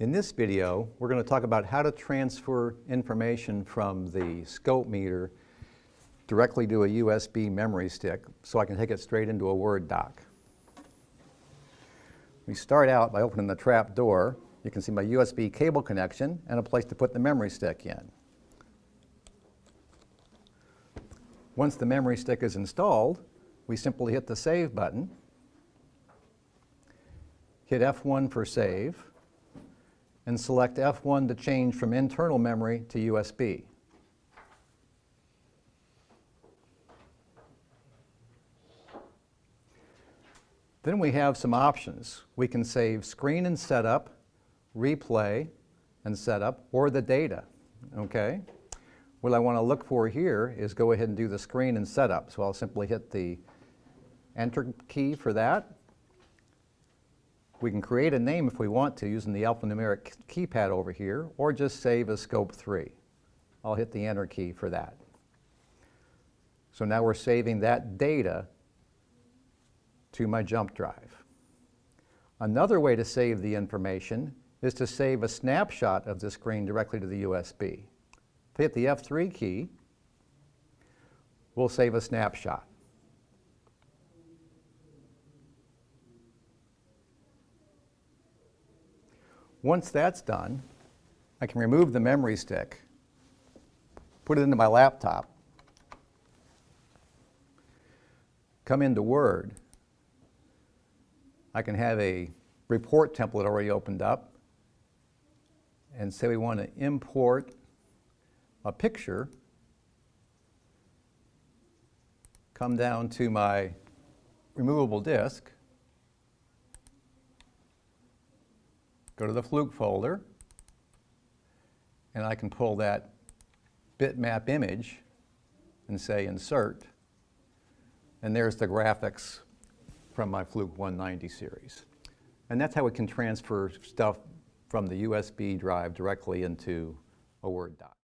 In this video, we're going to talk about how to transfer information from the scope meter directly to a USB memory stick so I can take it straight into a Word doc. We start out by opening the trap door. You can see my USB cable connection and a place to put the memory stick in. Once the memory stick is installed, we simply hit the Save button, hit F1 for Save, and select F1 to change from internal memory to USB. Then we have some options. We can save screen and setup, replay and setup, or the data. Okay? What I want to look for here is go ahead and do the screen and setup. So I'll simply hit the Enter key for that. We can create a name if we want to using the alphanumeric keypad over here, or just save as Scope 3. I'll hit the Enter key for that. So now we're saving that data to my jump drive. Another way to save the information is to save a snapshot of the screen directly to the USB. If we hit the F3 key, we'll save a snapshot. Once that's done, I can remove the memory stick, put it into my laptop, come into Word. I can have a report template already opened up and say we want to import a picture. Come down to my removable disk, go to the Fluke folder, and I can pull that bitmap image and say Insert, and there's the graphics from my Fluke 190 series. And that's how we can transfer stuff from the USB drive directly into a Word doc.